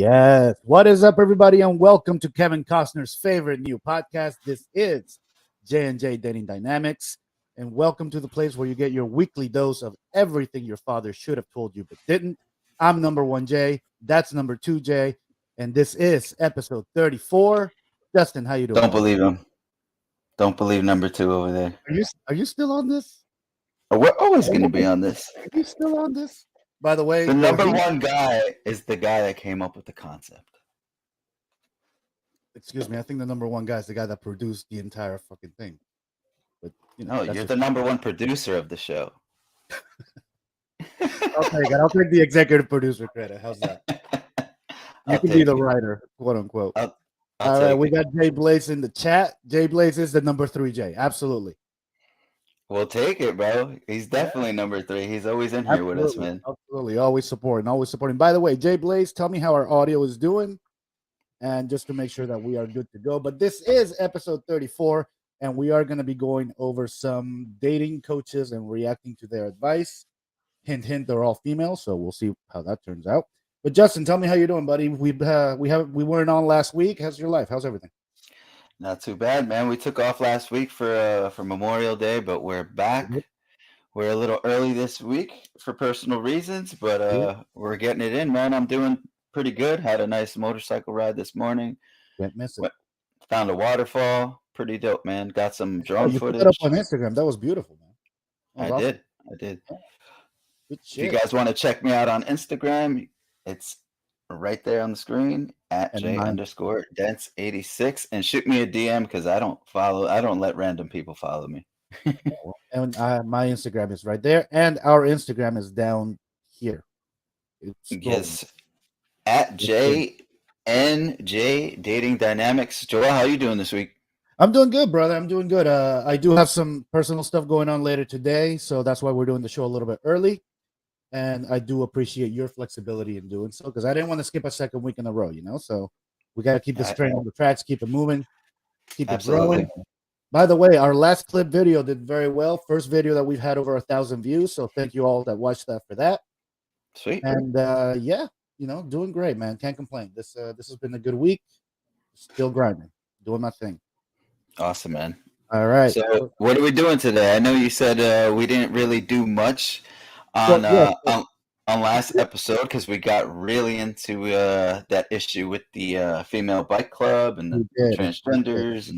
Yes. What is up, everybody, and welcome to Kevin Costner's favorite new podcast. This is J&J Dating Dynamics, and welcome to the place where you get your weekly dose of everything your father should have told you but didn't. I'm number one J. That's number two J, and this is episode 34. Justin, how you doing? Don't believe him. Don't believe number two over there. Are you still on this? We're always going to be on this. Are you still on this? By the way, The number one guy is the guy that came up with the concept. Excuse me, I think the number one guy is the guy that produced the entire fucking thing. But no, you're the number one producer of the show. I'll take the executive producer credit. How's that? You can be the writer, quote unquote. All right, we got Jay Blaze in the chat. Jay Blaze is the number 3 J. Absolutely. We'll take it, bro. He's definitely number 3. He's always in here with us, man. Absolutely. Always supporting. By the way, Jay Blaze, tell me how our audio is doing. And just to make sure that we are good to go. But this is episode 34, and we are going to be going over some dating coaches and reacting to their advice. Hint, hint, they're all female, so we'll see how that turns out. But Justin, tell me how you're doing, buddy. We weren't on last week. How's your life? How's everything? Not too bad, man. We took off last week for Memorial Day, but we're back. We're a little early this week for personal reasons, but we're getting it in, man. I'm doing pretty good. Had a nice motorcycle ride this morning. Can't miss it. Found a waterfall. Pretty dope, man. Got some drone footage. Put that up on Instagram. That was beautiful, man. I did. Good shit. If you guys want to check me out on Instagram, it's right there on the screen at J_Dents86, and shoot me a DM because I don't let random people follow me. And my Instagram is right there, and our Instagram is down here. Yes, at JNJ Dating Dynamics. Joel, how you doing this week? I'm doing good, brother. I'm doing good. I do have some personal stuff going on later today, so that's why we're doing the show a little bit early. And I do appreciate your flexibility in doing so, because I didn't want to skip a second week in a row, So we got to keep this train on the tracks, keep it moving, keep it growing. By the way, our last clip video did very well. First video that we've had over 1,000 views. So thank you all that watched that for that. Sweet. And doing great, man. Can't complain. This has been a good week. Still grinding, doing my thing. Awesome, man. All right. So what are we doing today? I know you said we didn't really do much on last episode because we got really into that issue with the female bike club and the transgenders.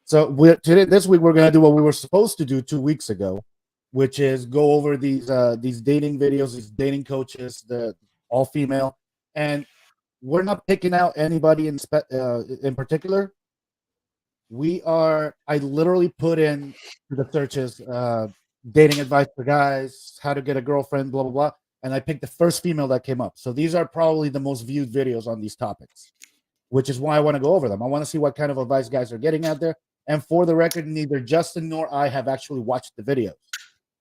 So this week we're gonna do what we were supposed to do 2 weeks ago, which is go over these dating videos, these dating coaches, the all female, and we're not picking out anybody in particular. I literally put in the searches dating advice for guys, how to get a girlfriend, blah, blah, blah. And I picked the first female that came up. So these are probably the most viewed videos on these topics, which is why I want to go over them. I want to see what kind of advice guys are getting out there. And for the record, neither Justin nor I have actually watched the videos.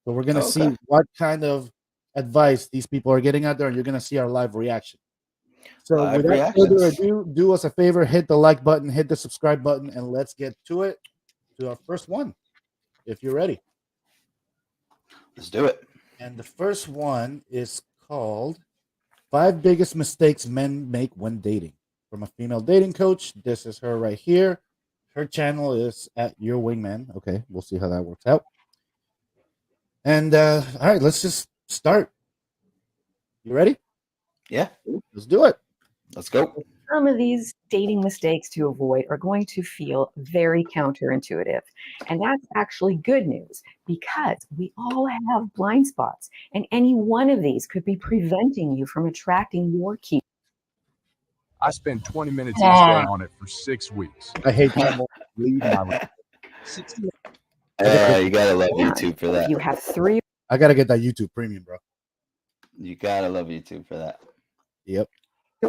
So we're going to see what kind of advice these people are getting out there, and you're going to see our live reaction. So without further ado, do us a favor, hit the like button, hit the subscribe button, and let's get to it, to our first one, if you're ready. Let's do it. And the first one is called 5 Biggest Mistakes Men Make When Dating, from a female dating coach. This is her right here. Her channel is at Your Wingman. Okay, we'll see how that works out. And all right, let's just start. You ready? Yeah. Let's do it. Let's go. Some of these dating mistakes to avoid are going to feel very counterintuitive. And that's actually good news, because we all have blind spots, and any one of these could be preventing you from attracting your keeper. I spent 20 minutes each day on it for 6 weeks. I hate that. You gotta love YouTube for that. You have 3. I gotta get that YouTube Premium, bro. You gotta love YouTube for that. Yep.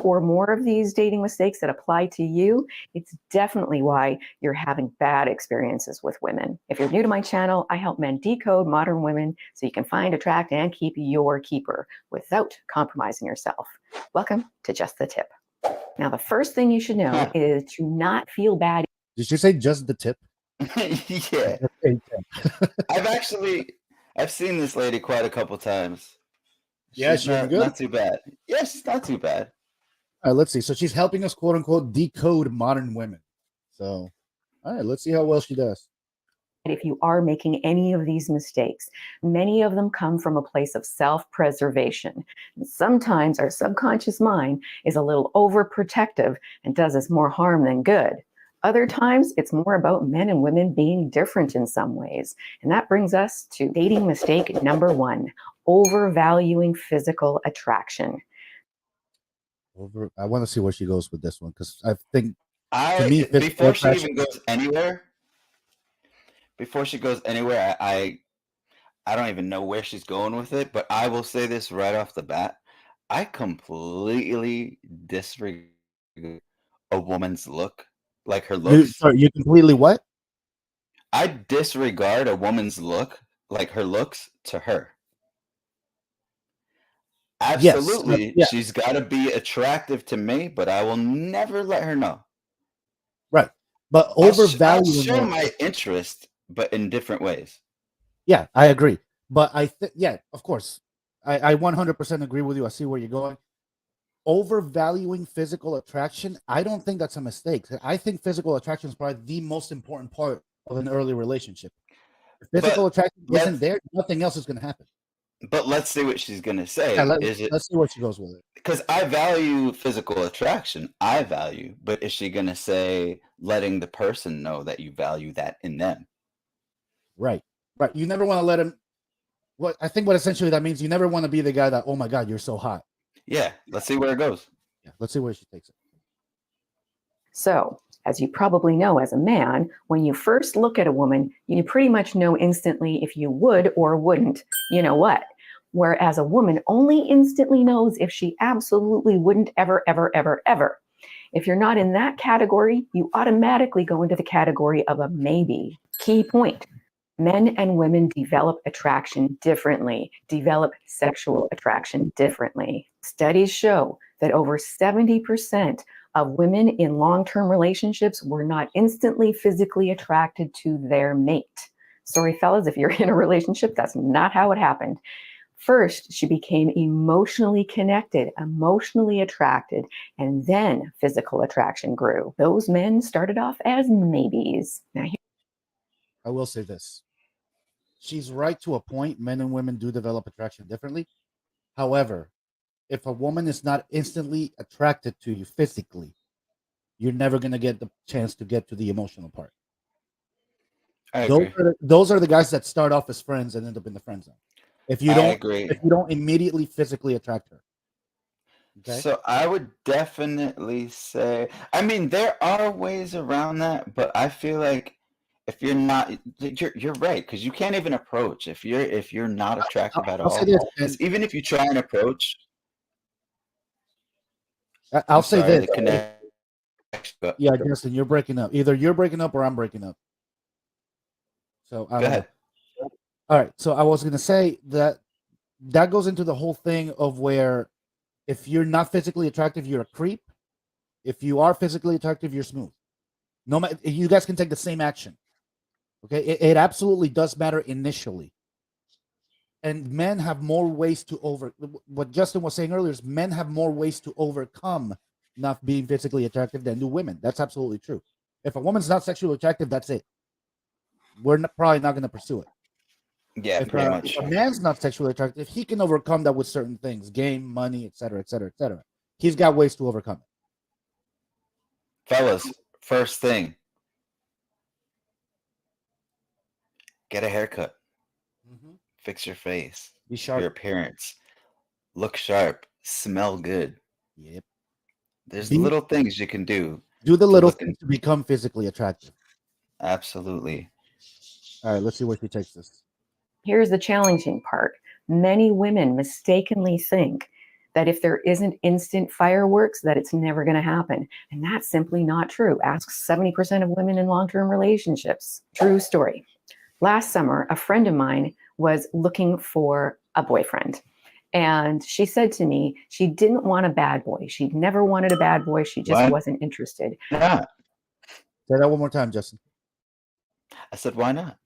Or more of these dating mistakes that apply to you, it's definitely why you're having bad experiences with women. If you're new to my channel, I help men decode modern women so you can find, attract, and keep your keeper without compromising yourself. Welcome to Just the Tip. Now, the first thing you should know is to not feel bad. Did you say just the tip? Yeah. I've seen this lady quite a couple times. Yeah, she's not too bad. Yes, not too bad. All right, let's see. So she's helping us, quote unquote, decode modern women. So, all right, let's see how well she does. If you are making any of these mistakes, many of them come from a place of self-preservation. Sometimes our subconscious mind is a little overprotective and does us more harm than good. Other times, it's more about men and women being different in some ways. And that brings us to dating mistake number 1, overvaluing physical attraction. I want to see where she goes with this one because I think, to me, before she even goes anywhere, I don't even know where she's going with it, but I will say this right off the bat. I completely disregard a woman's look, like her looks. You completely what? I disregard a woman's look, like her looks, to her. Absolutely, yeah, she's got to be attractive to me, but I will never let her know. right. But I'll overvaluing show it. my interest, but in different ways. Yeah, I agree. But I think, yeah, of course, I 100% agree with you. I see where you're going. Overvaluing physical attraction, I don't think that's a mistake. I think physical attraction is probably the most important part of an early relationship. If physical attraction isn't there, nothing else is going to happen. But let's see what she's going to say. Yeah, let's see where she goes with it. Because I value physical attraction. But is she going to say letting the person know that you value that in them? Right. Right. You never want to let him. What essentially that means, you never want to be the guy that, oh my God, you're so hot. Yeah. Let's see where it goes. Yeah. Let's see where she takes it. So, as you probably know as a man, when you first look at a woman, you pretty much know instantly if you would or wouldn't, you know what. Whereas a woman only instantly knows if she absolutely wouldn't ever, ever, ever, ever. If you're not in that category, you automatically go into the category of a maybe. Key point. Men and women develop attraction differently, develop sexual attraction differently. Studies show that over 70% of women in long-term relationships were not instantly physically attracted to their mate. Sorry, fellas, if you're in a relationship, that's not how it happened. First, she became emotionally connected, emotionally attracted, and then physical attraction grew. Those men started off as maybes. Now, I will say this. She's right to a point. Men and women do develop attraction differently. However, if a woman is not instantly attracted to you physically, you're never going to get the chance to get to the emotional part. I agree. Those are the guys that start off as friends and end up in the friend zone. If you don't immediately physically attract her. Okay? So I would definitely say, I mean, there are ways around that, but I feel like if you're not, you're right, because you can't even approach if you're not attractive at all. Because even if you try and approach, I'll say this. The connection. Yeah, Justin, you're breaking up. Either you're breaking up or I'm breaking up. So I don't know. All right. So I was going to say that goes into the whole thing of where if you're not physically attractive, you're a creep. If you are physically attractive, you're smooth. No matter, you guys can take the same action. Okay, it absolutely does matter initially. And men have more ways to what Justin was saying earlier is men have more ways to overcome not being physically attractive than do women. That's absolutely true. If a woman's not sexually attractive, that's it. We're probably not going to pursue it. Yeah, pretty much. If a man's not sexually attractive, he can overcome that with certain things, game, money, etc., etc., etc. He's got ways to overcome it. Fellas, first thing, get a haircut. Mm-hmm. Fix your face. Be sharp. Your appearance. Look sharp. Smell good. Yep. There's little things you can do. Do the little things to become physically attractive. Absolutely. All right, let's see where she takes this. Here's the challenging part. Many women mistakenly think that if there isn't instant fireworks, that it's never going to happen. And that's simply not true. Ask 70% of women in long-term relationships. True story. Last summer, a friend of mine was looking for a boyfriend. And she said to me, she didn't want a bad boy. She'd never wanted a bad boy. She just wasn't interested. Yeah. Say that one more time, Justin. I said, why not?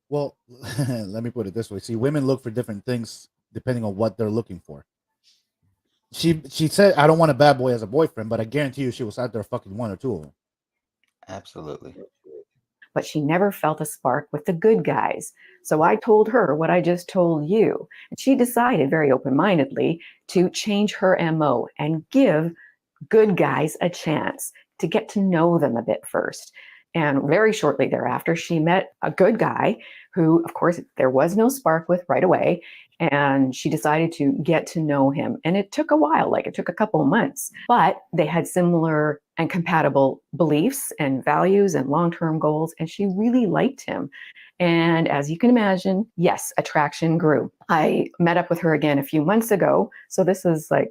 Well, let me put it this way. See, women look for different things depending on what they're looking for. She said, "I don't want a bad boy as a boyfriend," but I guarantee you, she was out there fucking one or two of them. Absolutely. But she never felt a spark with the good guys. So I told her what I just told you. And she decided very open-mindedly to change her MO and give good guys a chance to get to know them a bit first. And very shortly thereafter, she met a good guy who, of course, there was no spark with right away. And she decided to get to know him. And it took a while, like it took a couple of months, but they had similar and compatible beliefs and values and long-term goals. And she really liked him. And as you can imagine, yes, attraction grew. I met up with her again a few months ago. So this is like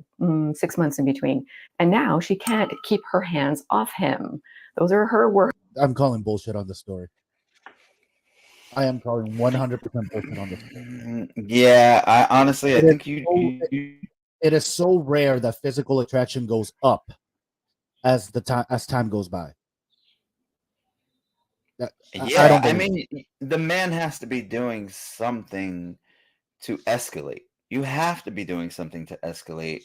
6 months in between. And now she can't keep her hands off him. Those are her words. I'm calling bullshit on this story. I am calling 100% bullshit on this story. Yeah, I honestly, I It is think so- It is so rare that physical attraction goes up as time goes by. I don't believe mean, the man has to be doing something to escalate. You have to be doing something to escalate.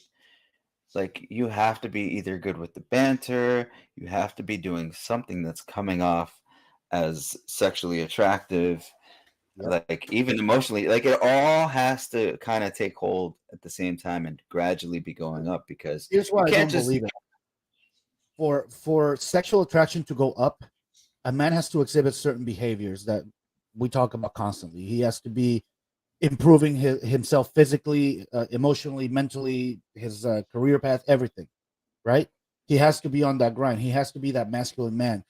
Like, you have to be either good with the banter, you have to be doing something that's coming off as sexually attractive, like even emotionally. Like, it all has to kind of take hold at the same time and gradually be going up, because Here's why you I can't don't just believe it. For sexual attraction to go up, a man has to exhibit certain behaviors that we talk about constantly. He has to be improving himself physically, emotionally, mentally, his career path, everything, right? He has to be on that grind. He has to be that masculine man.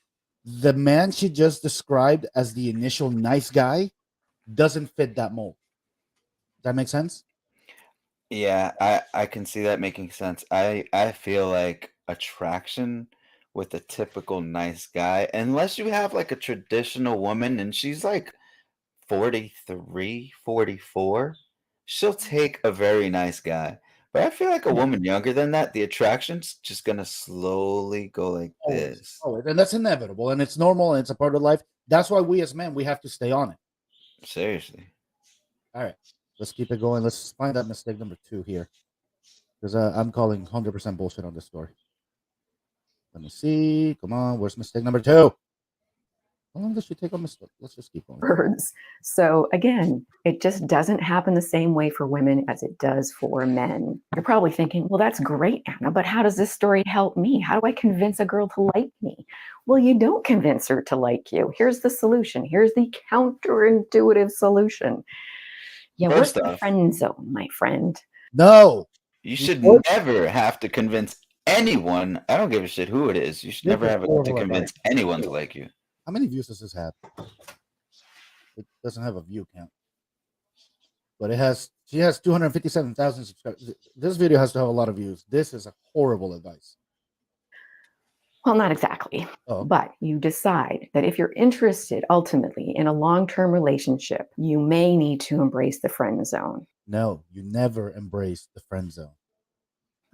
The man she just described as the initial nice guy doesn't fit that mold. Does that make sense? Yeah, I can see that making sense. I feel like attraction with a typical nice guy, unless you have like a traditional woman and she's like 43, 44, she'll take a very nice guy. But I feel like a Yeah. woman younger than that, the attraction's just gonna slowly go like Always, this. always, and that's inevitable, and it's normal, and it's a part of life. That's why we as men we have to stay on it. Seriously. All right, let's keep it going. Let's find out mistake number 2 here, because I'm calling 100% bullshit on this story. Let me see. Come on, where's mistake number 2? How long does she take on mistake? Let's just keep going. So again, it just doesn't happen the same way for women as it does for men. You're probably thinking, well, that's great, Anna, but how does this story help me? How do I convince a girl to like me? Well, you don't convince her to like you. Here's the solution. Here's the counterintuitive solution. You work First the off, friend zone, my friend. No, you should What? never have to convince anyone. I don't give a shit who it is. You should This never is have to horrible convince advice. anyone to like you. How many views does this have? It doesn't have a view count, but it has. She has 257,000 subscribers. This video has to have a lot of views. This is a horrible advice. Well, not exactly. Oh, But you decide that if you're interested ultimately in a long-term relationship, you may need to embrace the friend zone. no, you never embrace the friend zone.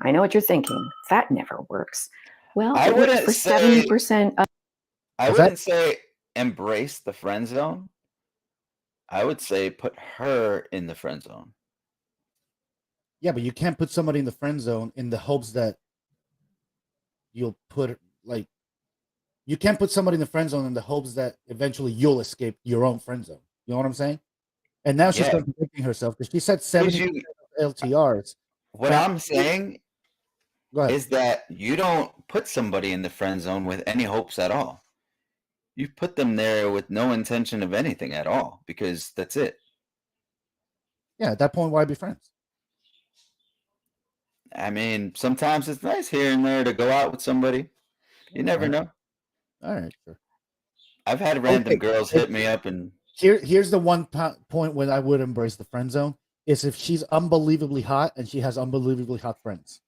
I know what you're thinking. That never works. Well, I it works wouldn't for say 70% of I What's that? wouldn't say embrace the friend zone. I would say put her in the friend zone. Yeah, but you can't put somebody in the friend zone in the hopes that you'll put like you can't put somebody in the friend zone in the hopes that eventually you'll escape your own friend zone. You know what I'm saying? And now she's Yeah, contradicting herself because she said because 70% of LTRs. what I'm saying Go ahead. is that you don't put somebody in the friend zone with any hopes at all. You put them there with no intention of anything at all, because that's it. Yeah, at that point, why be friends? I mean, sometimes it's nice here and there to go out with somebody. You never know. All right, sure. I've had random Okay, girls hit me up and here's the one point when I would embrace the friend zone is if she's unbelievably hot and she has unbelievably hot friends.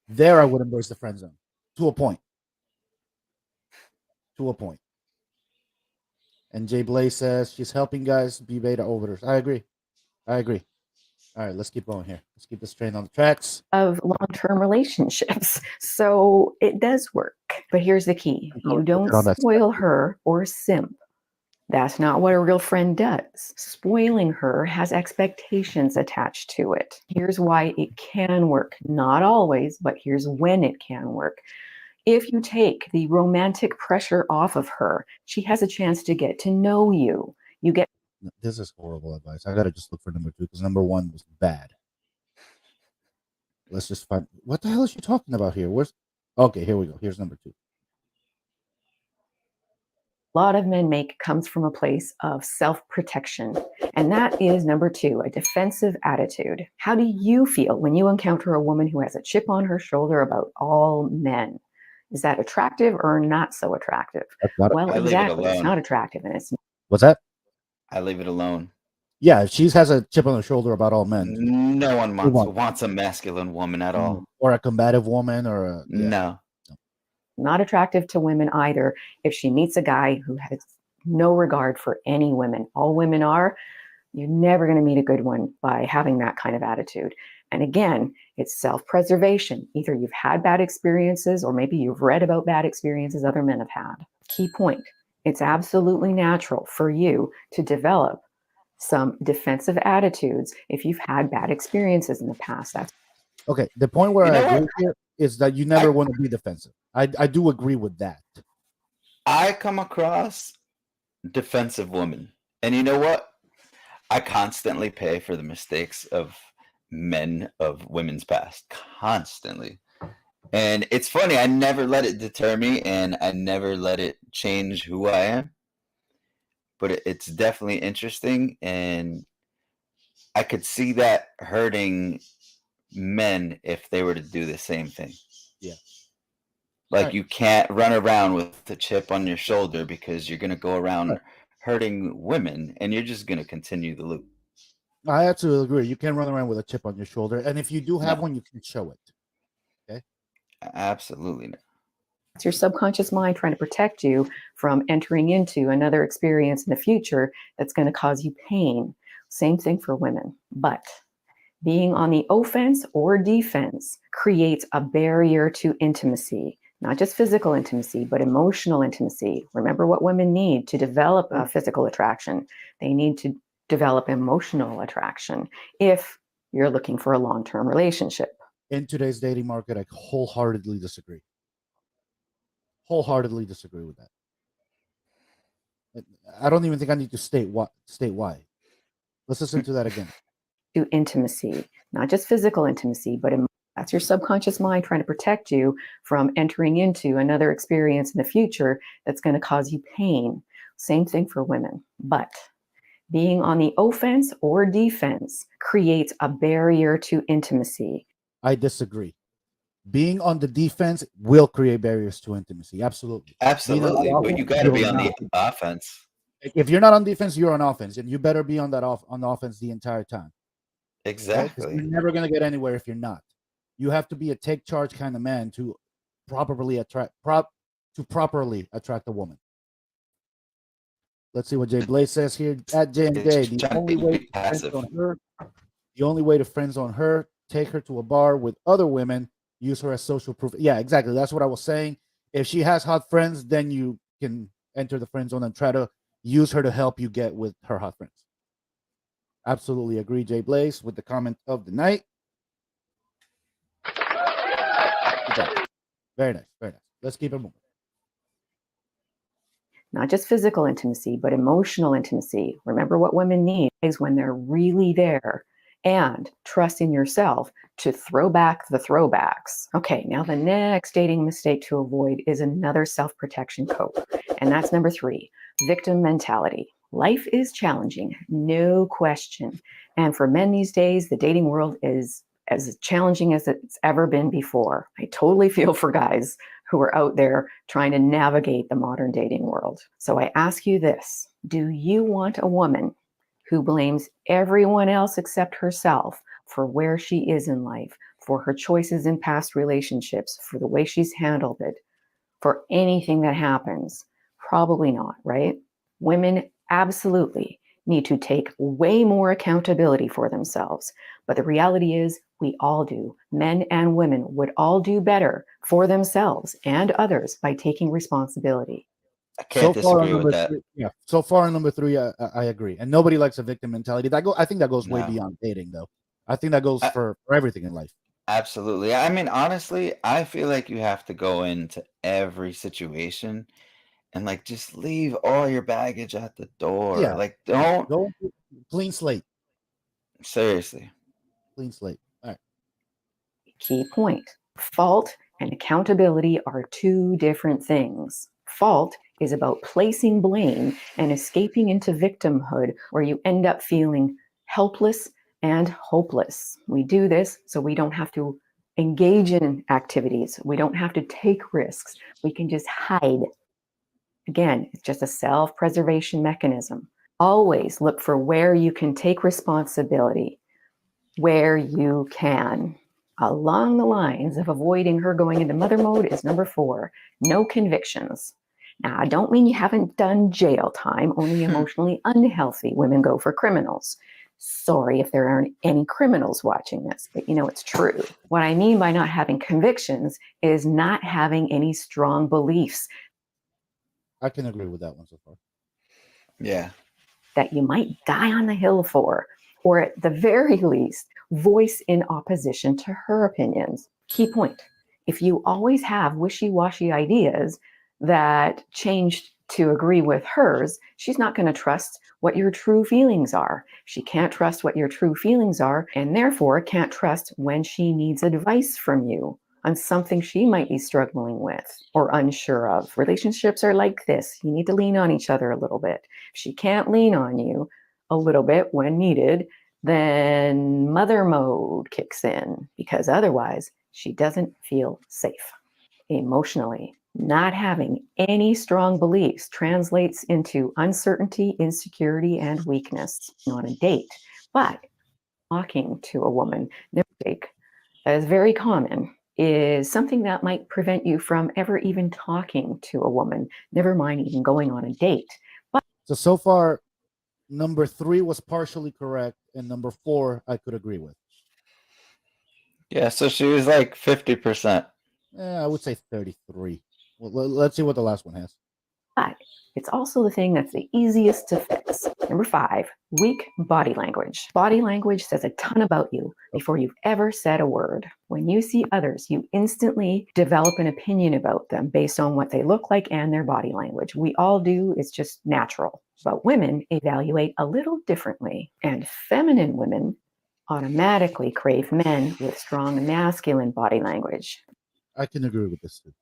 There, I would embrace the friend zone to a point. To a point. And Jay Blaze says she's helping guys be beta overdose. I agree. I agree. All right, let's keep going here. Let's keep this train on the tracks. of long-term relationships. So it does work. But here's the key. You don't On that spoil her or simp. That's not what a real friend does. Spoiling her has expectations attached to it. Here's why it can work. Not always, but here's when it can work. If you take the romantic pressure off of her, she has a chance to get to know you. You get. This is horrible advice. I gotta just look for number 2 because number 1 was bad. Let's just find what the hell is she talking about here? Where's okay? Here we go. Here's number 2. A lot of men make comes from a place of self-protection. And that is number 2, a defensive attitude. How do you feel when you encounter a woman who has a chip on her shoulder about all men? Is that attractive or not so attractive? Well, I leave it exactly. It's alone. not attractive, and it's What's that? I leave it alone. Yeah, she has a chip on her shoulder about all men. No one wants a masculine woman at all. Or a combative woman or a No. not attractive to women either if she meets a guy who has no regard for any women. All women are. You're never going to meet a good one by having that kind of attitude. And again, it's self-preservation. Either you've had bad experiences or maybe you've read about bad experiences other men have had. Key point, it's absolutely natural for you to develop some defensive attitudes if you've had bad experiences in the past. That's okay. The point where You know I agree what? here is that you never want to be defensive. I do agree with that. I come across defensive women. And you know what? I constantly pay for the mistakes of men of women's past. Constantly. And it's funny, I never let it deter me and I never let it change who I am. But it's definitely interesting, and I could see that hurting men if they were to do the same thing. Yeah. Like Right. you can't run around with the chip on your shoulder because you're going to go around hurting women and you're just going to continue the loop. I absolutely agree. You can't run around with a chip on your shoulder, and if you do have No. one, you can show it. Okay. Absolutely not. It's your subconscious mind trying to protect you from entering into another experience in the future that's going to cause you pain. Same thing for women. But being on the offense or defense creates a barrier to intimacy, not just physical intimacy, but emotional intimacy. Remember what women need to develop a physical attraction. They need to develop emotional attraction if you're looking for a long-term relationship. In today's dating market, I wholeheartedly disagree. Wholeheartedly disagree with that. I don't even think I need to state why. Let's listen to that again. To intimacy, not just physical intimacy, but that's your subconscious mind trying to protect you from entering into another experience in the future that's going to cause you pain. Same thing for women. But being on the offense or defense creates a barrier to intimacy. I disagree. Being on the defense will create barriers to intimacy. Absolutely. Absolutely. But you got to be on the offense. If you're not on defense, you're on offense, and you better be on on offense the entire time. Exactly. Right? You're never going to get anywhere if you're not. You have to be a take charge kind of man to properly attract a woman. Let's see what Jay Blaze says here at J&J. The only way to friend zone her, take her to a bar with other women, use her as social proof. Yeah, exactly. That's what I was saying. If she has hot friends, then you can enter the friend zone and try to use her to help you get with her hot friends. Absolutely agree, Jay Blaze, with the comment of the night. Very nice, very nice. Let's keep it moving. Not just physical intimacy, but emotional intimacy. Remember what women need is when they're really there, and trust in yourself to throw back the throwbacks. Okay, now the next dating mistake to avoid is another self-protection code. And that's number 3, victim mentality. Life is challenging, no question. And for men these days, the dating world is as challenging as it's ever been before. I totally feel for guys who are out there trying to navigate the modern dating world. So I ask you this, do you want a woman who blames everyone else except herself for where she is in life, for her choices in past relationships, for the way she's handled it, for anything that happens? Probably not, right? Women absolutely need to take way more accountability for themselves. But the reality is we all do. Men and women would all do better for themselves and others by taking responsibility. I can't disagree with number that. three, yeah. So far on number three, I agree, and nobody likes a victim mentality. I think that goes way No. beyond dating, though. I think that goes I, for everything in life. absolutely. I mean, honestly, I feel like you have to go into every situation and like just leave all your baggage at the door. Yeah, Like, yeah. don't Go clean slate, seriously. clean slate. All right. Key point. Fault and accountability are two different things. Fault is about placing blame and escaping into victimhood, where you end up feeling helpless and hopeless. We do this so we don't have to engage in activities. We don't have to take risks. We can just hide. Again, it's just a self-preservation mechanism. Always look for where you can take responsibility, where you can. Along the lines of avoiding her going into mother mode is number 4, no convictions. Now, I don't mean you haven't done jail time, only emotionally unhealthy women go for criminals. Sorry if there aren't any criminals watching this, but you know it's true. What I mean by not having convictions is not having any strong beliefs I can agree with that one so far. Yeah. that you might die on the hill for, or at the very least, voice in opposition to her opinions. Key point. If you always have wishy-washy ideas that change to agree with hers, she's not going to trust what your true feelings are. She can't trust what your true feelings are, and therefore can't trust when she needs advice from you on something she might be struggling with or unsure of. Relationships are like this. You need to lean on each other a little bit. If she can't lean on you a little bit when needed, then mother mode kicks in, because otherwise she doesn't feel safe emotionally. Not having any strong beliefs translates into uncertainty, insecurity, and weakness on a date. But talking to a woman, that is very common, is something that might prevent you from ever even talking to a woman, never mind even going on a date. So far, number 3 was partially correct, and number 4 I could agree with. Yeah, so she was like 50%. I would say 33. Well, let's see what the last one has. But it's also the thing that's the easiest to fix. Number 5, weak body language. Body language says a ton about you before you've ever said a word. When you see others, you instantly develop an opinion about them based on what they look like and their body language. We all do, it's just natural. But women evaluate a little differently, and feminine women automatically crave men with strong masculine body language. I can agree with this too.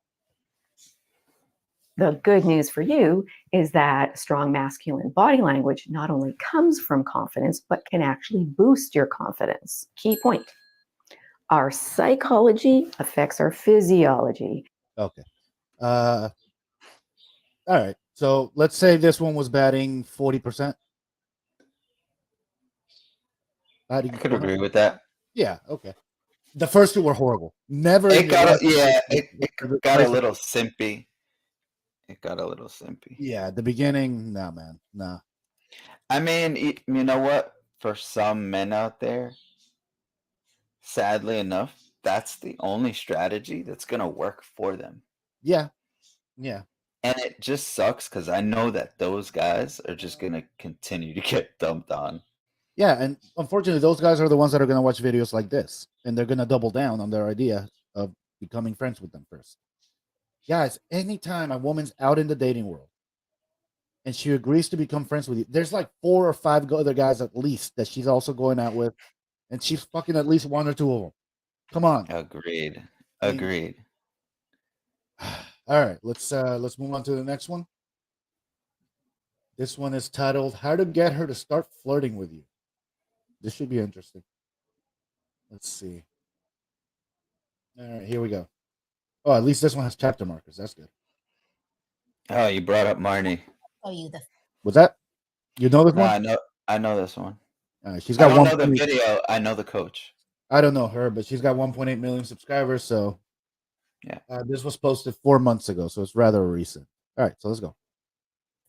The good news for you is that strong masculine body language not only comes from confidence, but can actually boost your confidence. Key point. Our psychology affects our physiology. Okay. All right. So let's say this one was batting 40%. I could agree with that. Yeah. Okay. The first 2 were horrible. Never in It your got life. it got a little simpy. It got a little simpy. Yeah. At the beginning, nah, man. Nah. I mean, you know what? For some men out there, sadly enough, that's the only strategy that's going to work for them. Yeah. Yeah. And it just sucks because I know that those guys are just going to continue to get dumped on. Yeah. And unfortunately, those guys are the ones that are going to watch videos like this, and they're going to double down on their idea of becoming friends with them first. Guys, anytime a woman's out in the dating world and she agrees to become friends with you, there's like 4 or 5 other guys at least that she's also going out with, and she's fucking at least 1 or 2 of them. Come on. Agreed. I mean, Agreed. all right, let's move on to the next one. This one is titled "How to Get Her to Start Flirting with You." This should be interesting. Let's see. All right, here we go. Oh, at least this one has chapter markers. That's good. Oh, you brought up Marnie. Show you the Was that? You know this No, one? I know this one. She's I got don't one. know the video. I know the coach. I don't know her, but she's got 1.8 million subscribers. So yeah, this was posted 4 months ago, so it's rather recent. All right, so let's go.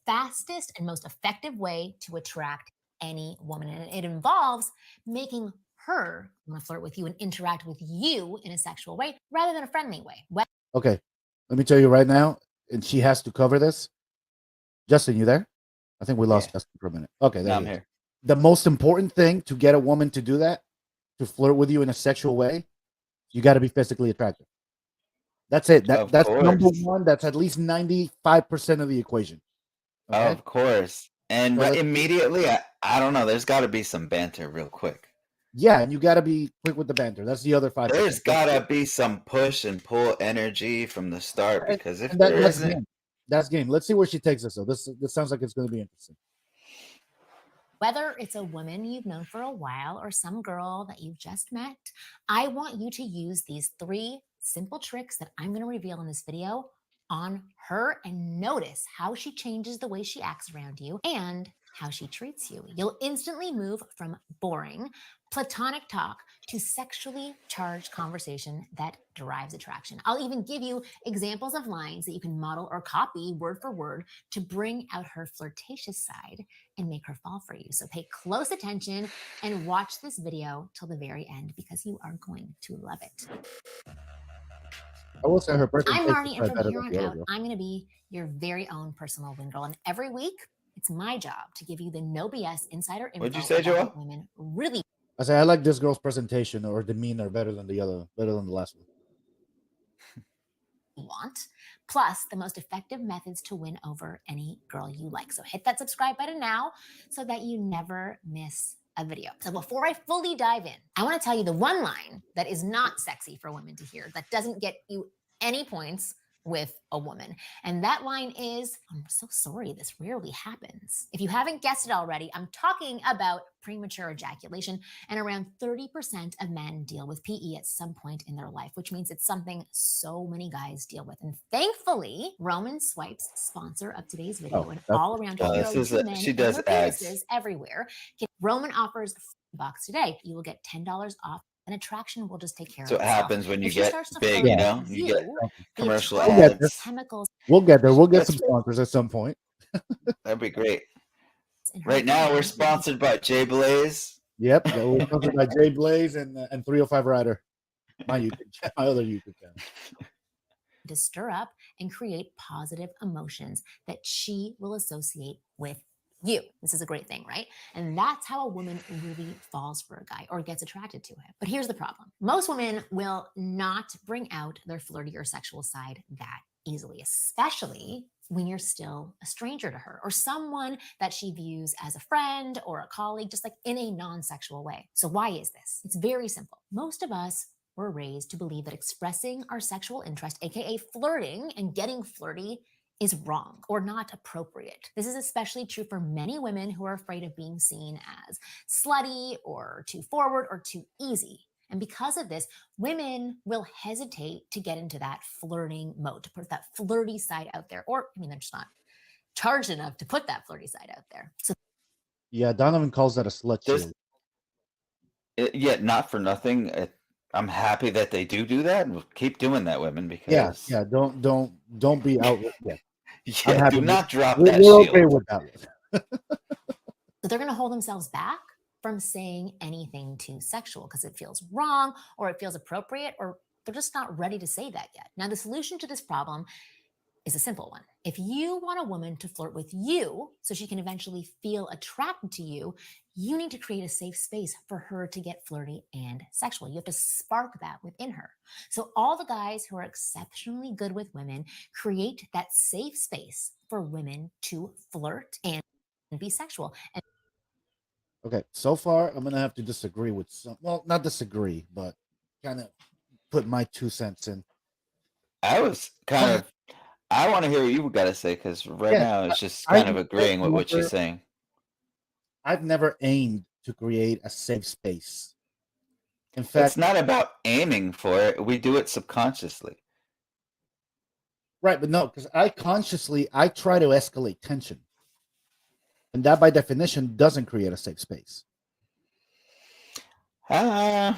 fastest and most effective way to attract any woman. And it involves making her want to flirt with you and interact with you in a sexual way rather than a friendly way. Okay, let me tell you right now, and she has to cover this. Justin, you there? I think we lost Yeah. Justin for a minute. Okay, there No, he I'm is. here. The most important thing to get a woman to do that, to flirt with you in a sexual way, you got to be physically attractive. That's it. Of That's number course. one. That's at least 95% of the equation. Okay. Of course. And So let's immediately, I don't know. There's got to be some banter real quick. yeah, and you got to be quick with the banter. That's the other 5%. There's got to be some push and pull energy from the start, And, because if and there that's isn't, game. That's game. Let's see where she takes us. So this sounds like it's going to be interesting. Whether it's a woman you've known for a while or some girl that you've just met, I want you to use these 3 simple tricks that I'm going to reveal in this video on her and notice how she changes the way she acts around you and how she treats you. You'll instantly move from boring, platonic talk to sexually charged conversation that derives attraction. I'll even give you examples of lines that you can model or copy word for word to bring out her flirtatious side and make her fall for you. So pay close attention and watch this video till the very end because you are going to love it. I will say her I'm presentation Marnie, is and from better here than on the other out, girl. I'm going to be your very own personal win girl. And every week, it's my job to give you the no BS insider info what'd you say, about Joel? what women really I say I like this girl's presentation or demeanor better than the last one. want, plus the most effective methods to win over any girl you like. So hit that subscribe button now so that you never miss a video. So before I fully dive in, I want to tell you the one line that is not sexy for women to hear, that doesn't get you any points with a woman. And that line is, I'm so sorry, this rarely happens. If you haven't guessed it already, I'm talking about premature ejaculation, and around 30% of men deal with PE at some point in their life, which means it's something so many guys deal with. And thankfully, Roman Swipes, sponsor of today's video, and all around hero to men she and does their ads. penises everywhere, Roman offers $50 today. You will get $10 off. And attraction will just take care So of it itself. happens when you If she get starts to big, flirt you know, with you get the commercial We'll get there. ads. chemicals We'll get there. We'll get some That's sponsors at some point. That'd be great. in her Right now, we're body will be sponsored by Jay Blaze. Yep. That was sponsored by Jay Blaze and 305 Rider. My YouTube, my other YouTube channel. to stir up and create positive emotions that she will associate with you. This is a great thing, right? And that's how a woman really falls for a guy or gets attracted to him. But here's the problem. Most women will not bring out their flirty or sexual side that easily, especially when you're still a stranger to her or someone that she views as a friend or a colleague, just like in a non-sexual way. So why is this? It's very simple. Most of us were raised to believe that expressing our sexual interest, aka flirting and getting flirty, is wrong or not appropriate. This is especially true for many women who are afraid of being seen as slutty or too forward or too easy. And because of this, women will hesitate to get into that flirting mode, to put that flirty side out there. Or, I mean, they're just not charged enough to put that flirty side out there. So Yeah, Donovan calls that a slut This, shield. yet not for nothing. I'm happy that they do that, and we'll keep doing that, women, Yeah, because yeah. Don't be out. Yeah, I'm yeah, happy. do not drop We're that okay shield. with that one. So they're going to hold themselves back from saying anything too sexual because it feels wrong or it feels appropriate, or they're just not ready to say that yet. Now, the solution to this problem is a simple one. If you want a woman to flirt with you so she can eventually feel attracted to you, you need to create a safe space for her to get flirty and sexual. You have to spark that within her. So all the guys who are exceptionally good with women create that safe space for women to flirt and be sexual. And Okay, so far I'm gonna have to disagree with some. Well, not disagree, but kind of put my 2 cents in. I was kind of. I want to hear what you got to say, because right Yeah, now it's just I've kind of agreeing with what she's saying. I've never aimed to create a safe space. In It's fact, not about aiming for it. We do it subconsciously. right, but no, because I try to escalate tension, and that by definition doesn't create a safe space. That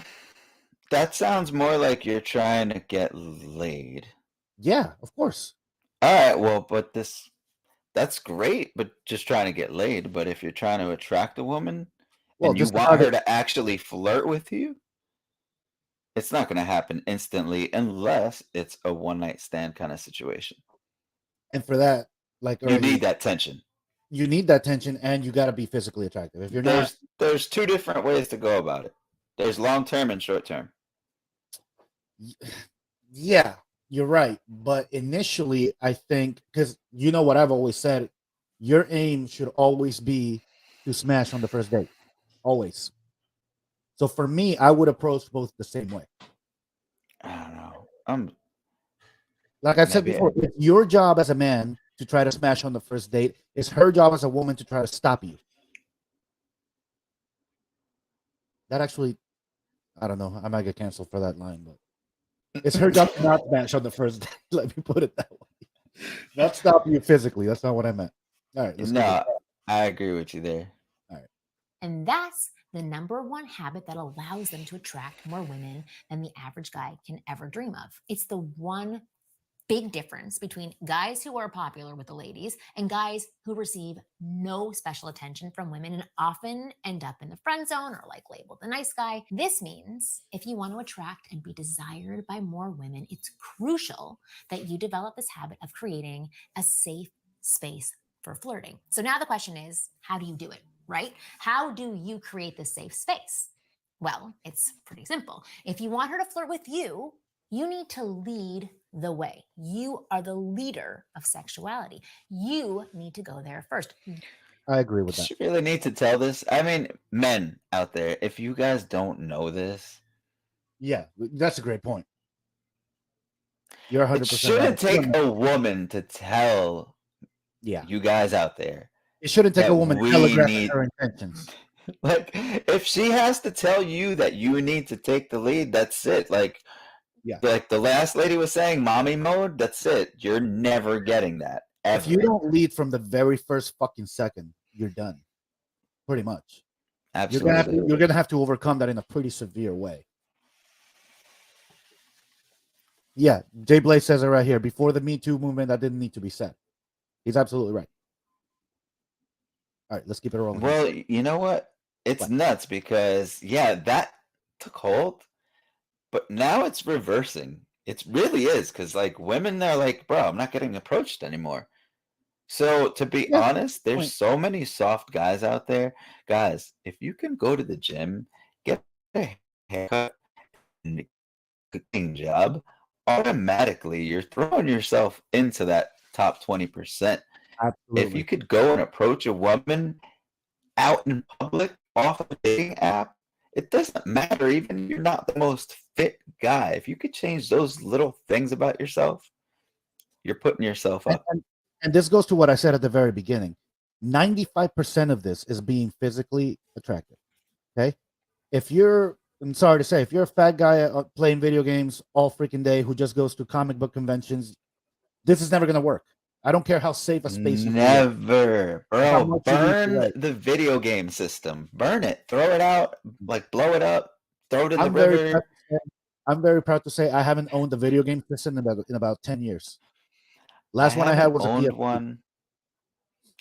sounds more like you're trying to get laid. Yeah, of course. All right, well, but that's great, but just trying to get laid. But if you're trying to attract a woman Well, and you just want about her it. to actually flirt with you, it's not going to happen instantly unless it's a one-night stand kind of situation. And for that, like You earlier, need that tension. you need that tension, and you got to be physically attractive. If you're not, There's two different ways to go about it. There's long term and short term. yeah, you're right. But initially, I think, because you know what I've always said, your aim should always be to smash on the first date. Always. So for me, I would approach both the same way. I don't know. Like I said Maybe before, it's your job as a man to try to smash on the first date. It's her job as a woman to try to stop you. That actually, I don't know. I might get canceled for that line, but it's her job to not smash on the first date. Let me put it that way. Not stop you physically. That's not what I meant. All right, let's keep no, it. I agree with you there. All right. And that's the number one habit that allows them to attract more women than the average guy can ever dream of. It's the one big difference between guys who are popular with the ladies and guys who receive no special attention from women and often end up in the friend zone or like labeled the nice guy. This means if you want to attract and be desired by more women, it's crucial that you develop this habit of creating a safe space for flirting. So now the question is, how do you do it, right? How do you create this safe space? Well, it's pretty simple. If you want her to flirt with you, you need to lead the way. You are the leader of sexuality. You need to go there first. I agree with that. Does she really need to tell this? I mean, men out there, if you guys don't know this, Yeah, that's a great point. You're 100%. it shouldn't take a woman to tell you guys out there. It shouldn't take a woman telegraphing her intentions. Like, if she has to tell you that you need to take the lead, that's it. Like the last lady was saying, mommy mode, that's it. You're never getting that. Ever. If you don't lead from the very first fucking second, you're done. Pretty much. Absolutely. You're gonna have to overcome that in a pretty severe way. Yeah, Jay Blaze says it right here. Before the Me Too movement, that didn't need to be said. He's absolutely right. All right, let's keep it rolling. Well, you know what? It's nuts because, that took hold, but now it's reversing. It really is because, like, women are like, bro, I'm not getting approached anymore. So, to be honest, there's so many soft guys out there. Guys, if you can go to the gym, get a haircut, and a cooking job, automatically you're throwing yourself into that top 20%. Absolutely. If you could go and approach a woman out in public off of a dating app, it doesn't matter. Even if you're not the most fit guy, if you could change those little things about yourself, you're putting yourself up. And this goes to what I said at the very beginning. 95% of this is being physically attractive. Okay. I'm sorry to say, if you're a fat guy playing video games all freaking day who just goes to comic book conventions, this is never going to work. I don't care how safe a space you Never, bro. Burn the video game system. Burn it. Throw it out. Like, blow it up. Throw it in the river. I'm very proud to say I haven't owned a video game system in about 10 years. Last one I had was a PS1. One.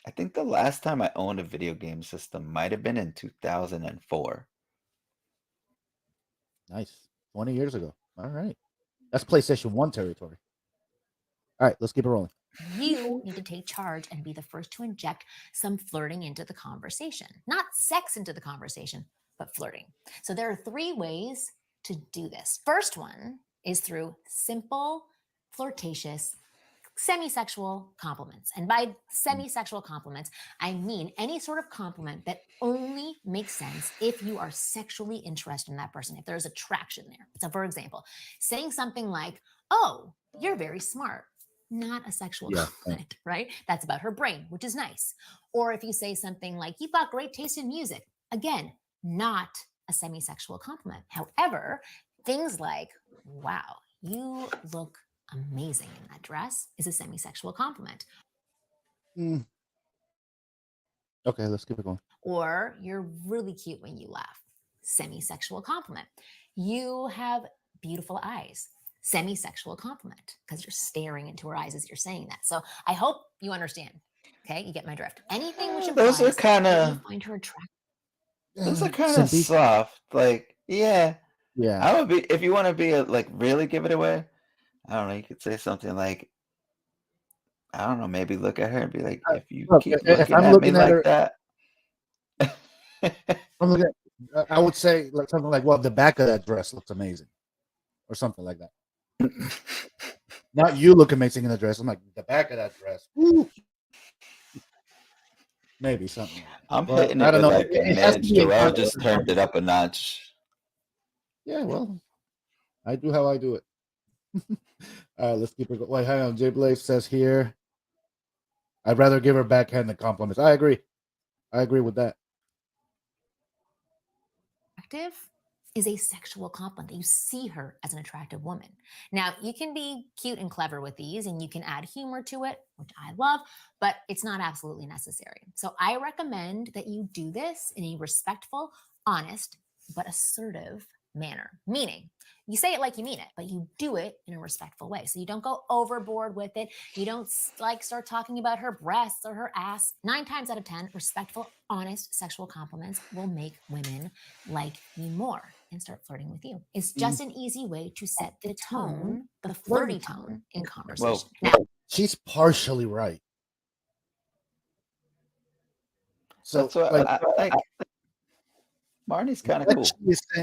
I think the last time I owned a video game system might have been in 2004. Nice. 20 years ago. All right. That's PlayStation 1 territory. All right, let's keep it rolling. You need to take charge and be the first to inject some flirting into the conversation. Not sex into the conversation, but flirting. So there are 3 ways to do this. First one is through simple, flirtatious, semi-sexual compliments. And by semi-sexual compliments, I mean any sort of compliment that only makes sense if you are sexually interested in that person, if there's attraction there. So for example, saying something like, oh, you're very smart. Not a sexual compliment, right? That's about her brain, which is nice. Or if you say something like, you've got great taste in music, again, not a semi-sexual compliment. However, things like, wow, you look amazing in that dress is a semi-sexual compliment. Okay, let's keep it going. Or you're really cute when you laugh. Semi-sexual compliment. You have beautiful eyes. Semi-sexual compliment because you're staring into her eyes as you're saying that. So I hope you understand. Okay, you get my drift. Anything which implies those are kind that of you find her attractive. Those are kind of soft. Like, yeah. I would be, if you want to be like really give it away. I don't know. You could say something like, I don't know, maybe look at her and be like, if you Look, keep if looking I'm at me looking at like her, that. I'm looking I would say like something like, well, the back of that dress looks amazing, or something like that. Not you look amazing in the dress. I'm like, the back of that dress. Woo. Maybe something like that. I'm But hitting I it don't with know. like a It has to midge. be in Joel context. just turned it up a notch. Yeah, well, I do how I do it. All right, let's keep it going. Wait, hang on. Jay Blaze says here, I'd rather give her backhanded compliments. I agree. I agree with that. Is a sexual compliment. You see her as an attractive woman. Now, you can be cute and clever with these, and you can add humor to it, which I love, but it's not absolutely necessary. So I recommend that you do this in a respectful, honest, but assertive manner. Meaning, you say it like you mean it, but you do it in a respectful way. So you don't go overboard with it. You don't like start talking about her breasts or her ass. 9 times out of 10, respectful, honest sexual compliments will make women like you more and start flirting with you. It's just an easy way to set the tone, the flirty tone in conversation. Well, Now, she's partially right. So, that's what like, I like. Marnie's kind of cool.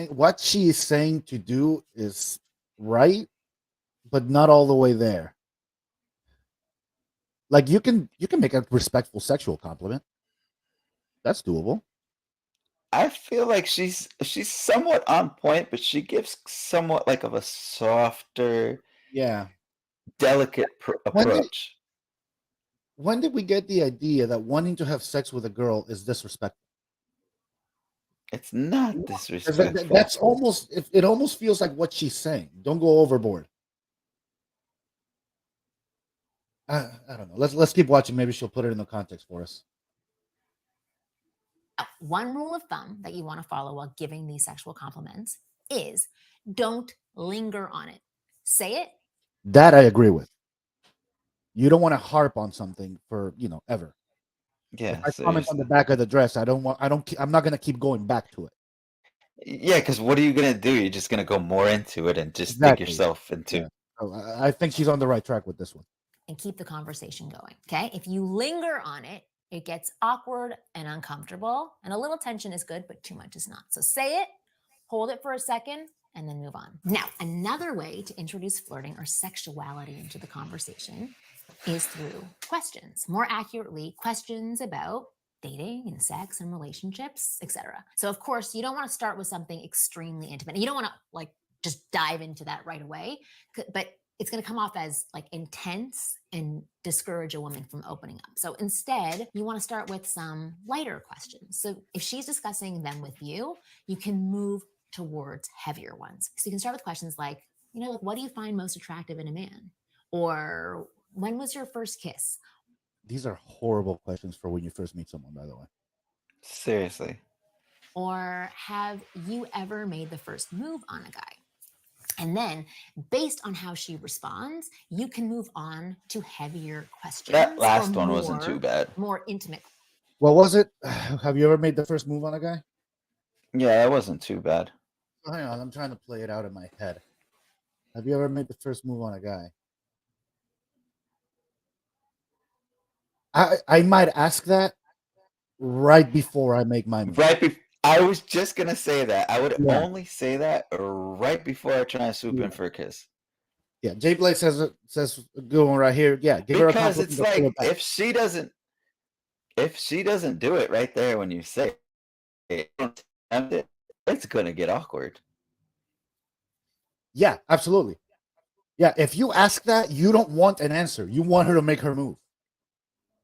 what she is saying to do is right, but not all the way there. Like, you can make a respectful sexual compliment. That's doable. I feel like she's somewhat on point, but she gives somewhat like of a softer, Yeah. delicate approach. When did we get the idea that wanting to have sex with a girl is disrespectful? It's not 'Cause disrespectful. that's almost it almost feels like what she's saying. Don't go overboard. I don't know. Let's keep watching. Maybe she'll put it in the context for us. one rule of thumb that you want to follow while giving these sexual compliments is don't linger on it. Say it. That I agree with. You don't want to harp on something for, ever. Yeah, If I comment on the back of the dress, I'm not going to keep going back to it. Yeah, because what are you gonna do? You're just gonna go more into it and just dig Exactly. yourself into. Yeah. So I think she's on the right track with this one. And keep the conversation going. Okay. If you linger on it, it gets awkward and uncomfortable. And a little tension is good, but too much is not. So say it, hold it for a second, and then move on. Now, another way to introduce flirting or sexuality into the conversation is through questions. More accurately, questions about dating and sex and relationships, etc. So of course, you don't want to start with something extremely intimate. You don't want to like just dive into that right away, but it's going to come off as like intense and discourage a woman from opening up. So instead, you want to start with some lighter questions. So if she's discussing them with you, you can move towards heavier ones. So you can start with questions like, like, what do you find most attractive in a man? Or when was your first kiss? These are horrible questions for when you first meet someone, by the way. Seriously. Or have you ever made the first move on a guy? And then, based on how she responds, you can move on to heavier questions. That last one wasn't too bad. More intimate. What was it? Have you ever made the first move on a guy? Yeah, that wasn't too bad. Hang on, I'm trying to play it out in my head. Have you ever made the first move on a guy? I might ask that right before I make my move. I was just gonna say that. I would only say that right before I try to swoop in for a kiss. Yeah, Jay Blake says a good one right here. Yeah, give her a compliment. Because it's like if she doesn't do it right there when you say it, it's gonna get awkward. Yeah, absolutely. Yeah, if you ask that, you don't want an answer. You want her to make her move.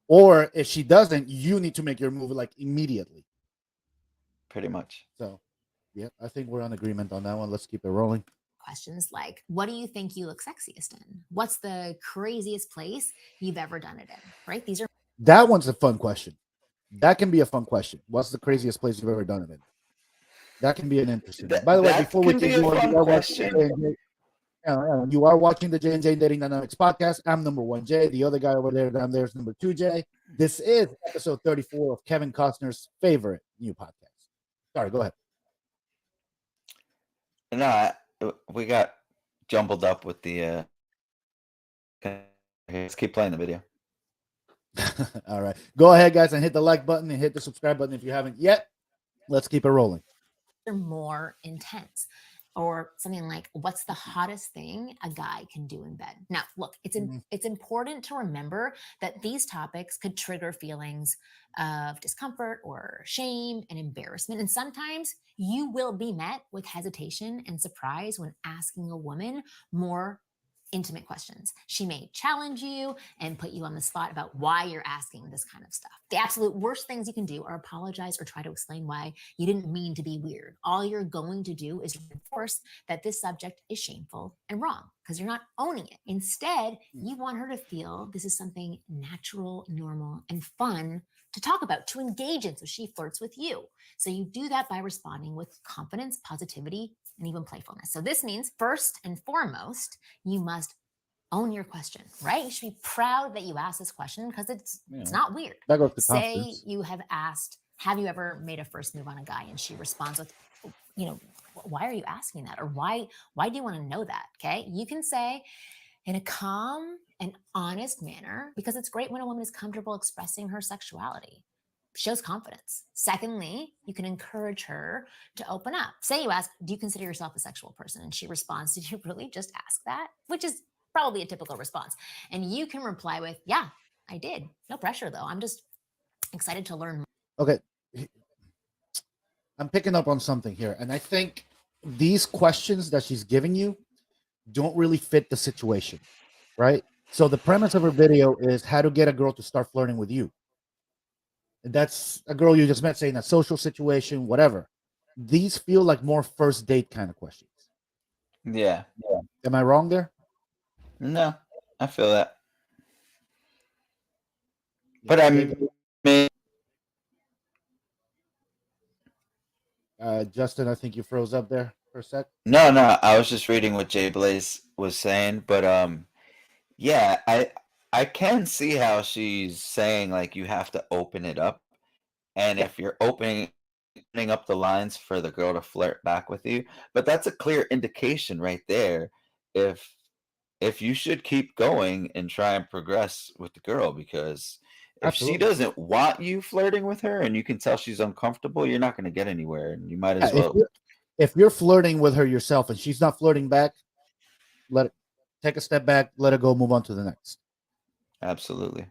Or if she doesn't, you need to make your move like immediately. Pretty much. So, yeah, I think we're on agreement on that one. Let's keep it rolling. Questions like, what do you think you look sexiest in? What's the craziest place you've ever done it in? Right? That one's a fun question. That can be a fun question. What's the craziest place you've ever done it in? That can be an interesting one. By the way, before we keep going, you are watching the J&J Dating Dynamics podcast. I'm number 1J. The other guy over there down there is number 2J. This is episode 34 of Kevin Costner's favorite new podcast. Sorry, go ahead. No, we got jumbled up with the. Let's keep playing the video. All right. Go ahead, guys, and hit the like button and hit the subscribe button if you haven't yet. Let's keep it rolling. They're more intense. Or something like, what's the hottest thing a guy can do in bed? Now, look, it's important to remember that these topics could trigger feelings of discomfort or shame and embarrassment. And sometimes you will be met with hesitation and surprise when asking a woman more intimate questions. She may challenge you and put you on the spot about why you're asking this kind of stuff. The absolute worst things you can do are apologize or try to explain why you didn't mean to be weird. All you're going to do is reinforce that this subject is shameful and wrong because you're not owning it. Instead, you want her to feel this is something natural, normal, and fun to talk about, to engage in, so she flirts with you. So you do that by responding with confidence, positivity, and even playfulness. So this means, first and foremost, you must own your question, right? You should be proud that you asked this question because it's not weird. That goes to Say confidence. you have asked, have you ever made a first move on a guy? And she responds with, why are you asking that? Or why do you want to know that? Okay. You can say in a calm and honest manner, because it's great when a woman is comfortable expressing her sexuality. Shows confidence. Secondly, you can encourage her to open up. Say you ask, do you consider yourself a sexual person? And she responds, did you really just ask that? Which is probably a typical response. And you can reply with, yeah, I did. No pressure though. I'm just excited to learn more. Okay. I'm picking up on something here. And I think these questions that she's giving you don't really fit the situation, right? So the premise of her video is how to get a girl to start flirting with you. That's a girl you just met, say in a social situation, whatever. These feel like more first date kind of questions. Yeah. Am I wrong there? No, I feel that. But I mean, Justin, I think you froze up there for a sec. no, I was just reading what Jay Blaze was saying, but yeah, I can see how she's saying like you have to open it up, and if you're opening up the lines for the girl to flirt back with you, but that's a clear indication right there if you should keep going and try and progress with the girl, because if she Absolutely. doesn't want you flirting with her and you can tell she's uncomfortable, you're not going to get anywhere, and you might as well. If you're flirting with her yourself and she's not flirting back, let it take a step back, let it go, move on to the next. Absolutely.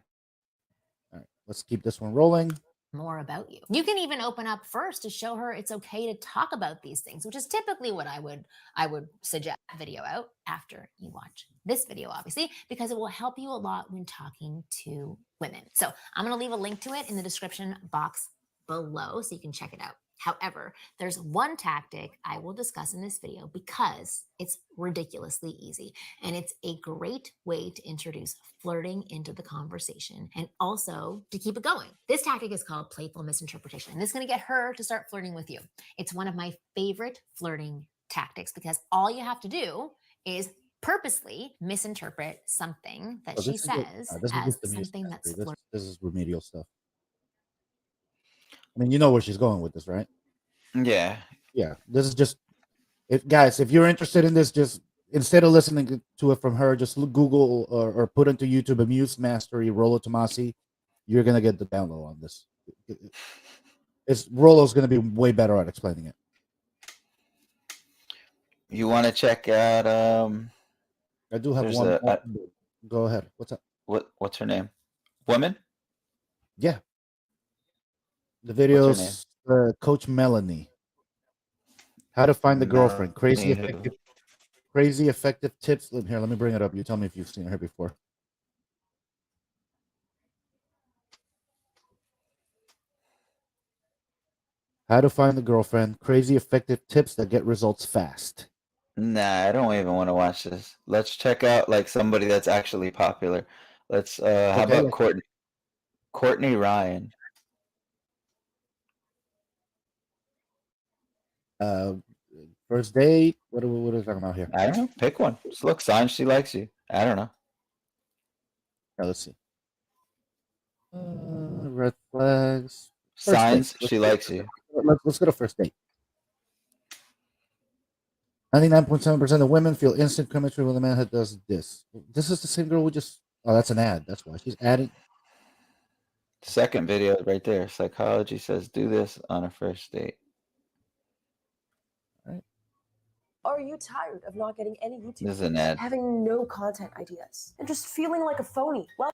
All right, let's keep this one rolling. More about you. You can even open up first to show her it's okay to talk about these things, which is typically what I would suggest video out after you watch this video, obviously, because it will help you a lot when talking to women. So I'm going to leave a link to it in the description box below so you can check it out. However, there's one tactic I will discuss in this video because it's ridiculously easy and it's a great way to introduce flirting into the conversation and also to keep it going. This tactic is called playful misinterpretation, and this is going to get her to start flirting with you. It's one of my favorite flirting tactics because all you have to do is purposely misinterpret something that she says as something that's flirting. This is remedial stuff. I mean, you know where she's going with this, right? Yeah. Yeah. This is just, guys, if you're interested in this, just instead of listening to it from her, just Google or put into YouTube Amuse Mastery Rollo Tomasi. You're going to get the download on this. Rollo's going to be way better at explaining it. You want to check out I do have one. Go ahead. What's up? What's her name? Woman? Yeah. The video's Coach Melanie. How to find the girlfriend. Crazy effective tips. Here, let me bring it up. You tell me if you've seen her before. How to find the girlfriend. Crazy effective tips that get results fast. Nah, I don't even want to watch this. Let's check out like somebody that's actually popular. Let's how about Courtney Ryan? First date. What are we talking about here? I don't know. Pick one. Just look, signs she likes you. I don't know. Yeah, let's see. Red flags. Signs she likes you. Let's go to first date. 99.7% of women feel instant chemistry with a man who does this. This is the same girl we just. Oh, that's an ad. That's why she's adding. Second video right there. Psychology says do this on a first date. Are you tired of not getting any YouTube This is an views, ad. having no content ideas, and just feeling like a phony? Well,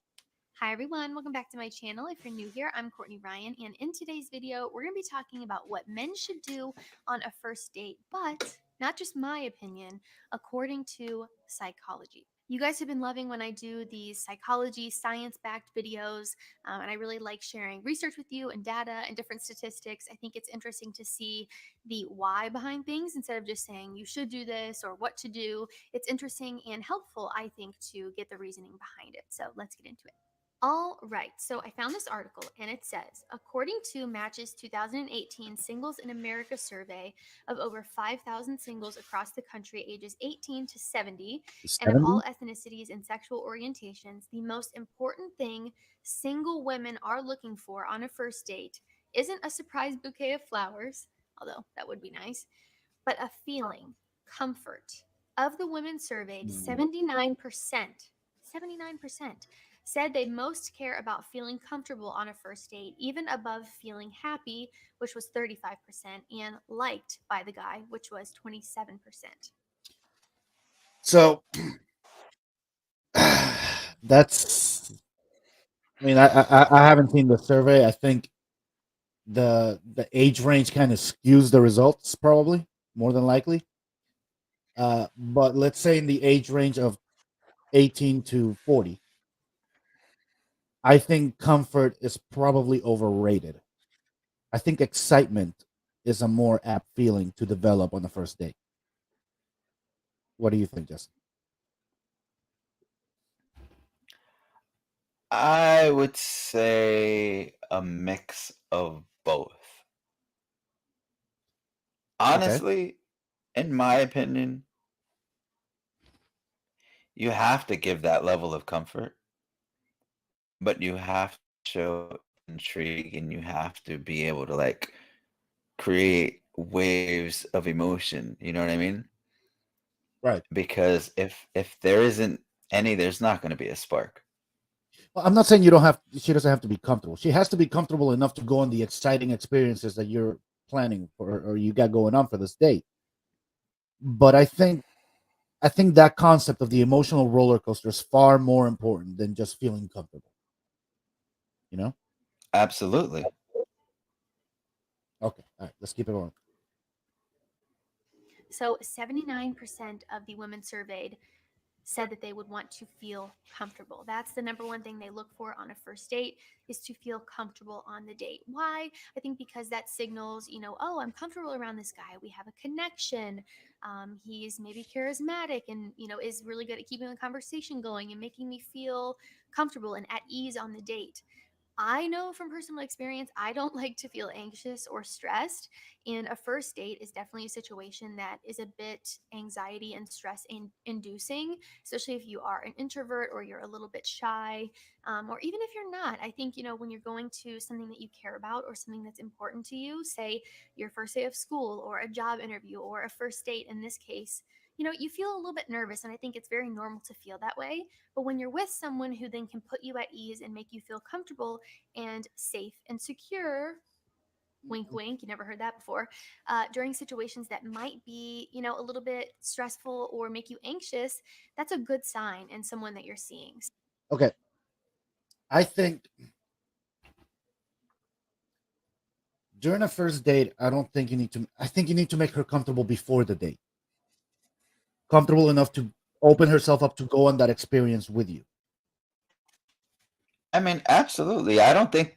hi everyone, welcome back to my channel. If you're new here, I'm Courtney Ryan, and in today's video, we're going to be talking about what men should do on a first date, but not just my opinion, according to psychology. You guys have been loving when I do these psychology, science-backed videos, and I really like sharing research with you and data and different statistics. I think it's interesting to see the why behind things instead of just saying you should do this or what to do. It's interesting and helpful, I think, to get the reasoning behind it. So let's get into it. All right, so I found this article and it says, according to Match's 2018 Singles in America survey of over 5,000 singles across the country ages 18 to 70 and of all ethnicities and sexual orientations, the most important thing single women are looking for on a first date isn't a surprise bouquet of flowers, although that would be nice, but a feeling, comfort. Of the women surveyed, 79% said they most care about feeling comfortable on a first date, even above feeling happy, which was 35%, and liked by the guy, which was 27%. So that's. I mean, I haven't seen the survey. I think the age range kind of skews the results, probably more than likely. But let's say in the age range of 18 to 40, I think comfort is probably overrated. I think excitement is a more apt feeling to develop on the first date. What do you think, Justin? I would say a mix of both. Honestly, in my opinion, you have to give that level of comfort, but you have to show intrigue and you have to be able to like create waves of emotion. You know what I mean? Right. Because if there isn't any, there's not going to be a spark. Well, I'm not saying you don't have. She doesn't have to be comfortable. She has to be comfortable enough to go on the exciting experiences that you're planning for, or you got going on for this date. But I think that concept of the emotional roller coaster is far more important than just feeling comfortable. You know? Absolutely. Okay. All right. Let's keep it on. So 79% of the women surveyed said that they would want to feel comfortable. That's the number one thing they look for on a first date, is to feel comfortable on the date. Why? I think because that signals, oh, I'm comfortable around this guy. We have a connection. He's maybe charismatic and, is really good at keeping the conversation going and making me feel comfortable and at ease on the date. I know from personal experience, I don't like to feel anxious or stressed. And a first date is definitely a situation that is a bit anxiety and stress inducing, especially if you are an introvert or you're a little bit shy, or even if you're not. I think, when you're going to something that you care about or something that's important to you, say your first day of school or a job interview or a first date in this case, you feel a little bit nervous. And I think it's very normal to feel that way. But when you're with someone who then can put you at ease and make you feel comfortable and safe and secure, wink wink, you never heard that before, during situations that might be a little bit stressful or make you anxious, that's a good sign in someone that you're seeing. Okay. I think during a first date, I think you need to make her comfortable before the date. Comfortable enough to open herself up to go on that experience with you. I mean, absolutely. I don't think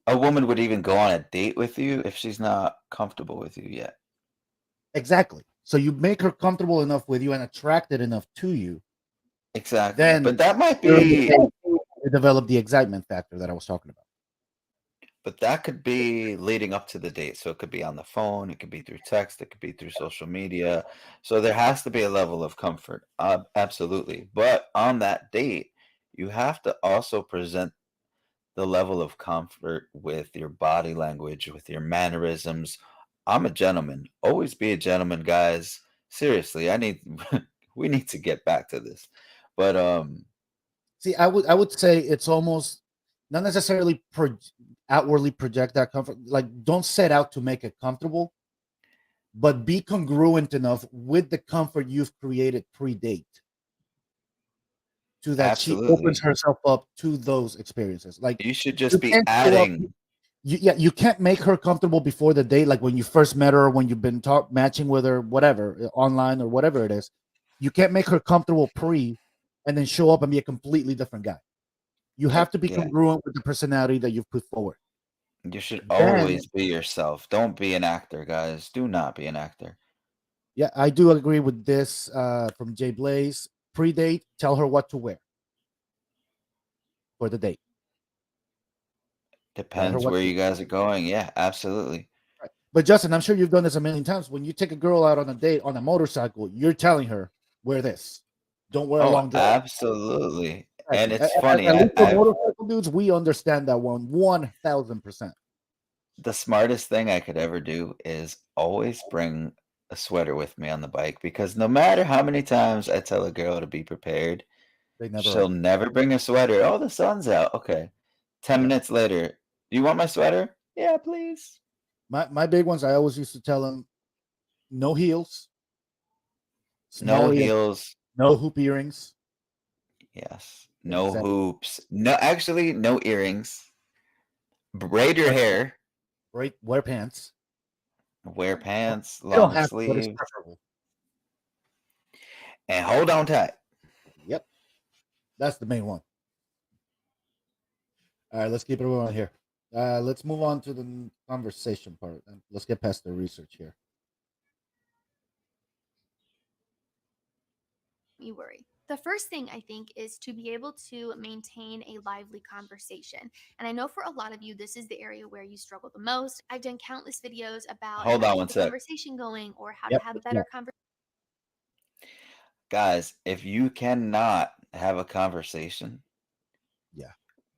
a woman would even go on a date with you if she's not comfortable with you yet. Exactly. So you make her comfortable enough with you and attracted enough to you. Exactly. Then but that might during the be date, you develop the excitement factor that I was talking about. But that could be leading up to the date. So it could be on the phone, it could be through text, it could be through social media. So there has to be a level of comfort. Absolutely. But on that date, you have to also present the level of comfort with your body language, with your mannerisms. I'm a gentleman. Always be a gentleman, guys. Seriously, we need to get back to this. But See, I would say it's almost not necessarily outwardly project that comfort. Like, don't set out to make it comfortable, but be congruent enough with the comfort you've created pre-date, to that she opens Absolutely. herself up to those experiences. Like, You should you just be can't show up. adding. You can't make her comfortable before the date, like when you first met her, when you've been matching with her, whatever, online or whatever it is. You can't make her comfortable and then show up and be a completely different guy. You have to be Yeah. congruent with the personality that you've put forward. You should Then, always be yourself. Don't be an actor, guys. Do not be an actor. yeah, I do agree with this from Jay Blaze. Pre-date, tell her what to wear for the date. Tell her Depends what where to you guys are going. Yeah, absolutely. Right. But Justin, I'm sure you've done this a million times. When you take a girl out on a date on a motorcycle, you're telling her, wear this. Don't wear a Oh, long dress. absolutely. And Exactly. it's funny. At least for I've motorcycle dudes, we understand that 1,000%. the smartest thing I could ever do is always bring a sweater with me on the bike, because no matter how many times I tell a girl to be prepared, They never she'll are. never bring a sweater. Oh, the sun's out. Okay. 10 Yep. minutes later, do you want my sweater? Yeah, please. My big ones, I always used to tell them, no heels, No small earrings, heels. no hoop earrings. Yes. No Exactly. hoops. No, actually, no earrings. Braid your hair. Wear pants. Wear pants, You don't long have to, but it's sleeves, preferable. and hold on tight. Yep. That's the main one. All right, let's keep it going here. Let's move on to the conversation part. Let's get past the research here. You worry. The first thing I think is to be able to maintain a lively conversation. And I know for a lot of you, this is the area where you struggle the most. I've done countless videos about Hold how to on keep one the sec. conversation going or how Yep. to have Yeah. better conversation. Guys, if you cannot have a conversation, Yeah.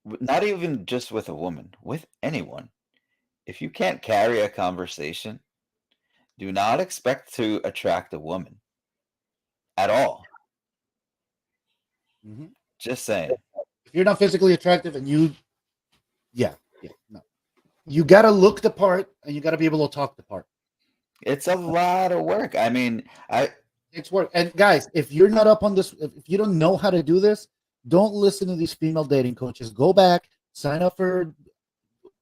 not even just with a woman, with anyone, if you can't carry a conversation, do not expect to attract a woman at all. Mhm. Just saying. If you're not physically attractive and yeah, no. You got to look the part and you got to be able to talk the part. It's a lot of work. I mean, It's work. And guys, if you're not up on this, if you don't know how to do this, don't listen to these female dating coaches. Go back, sign up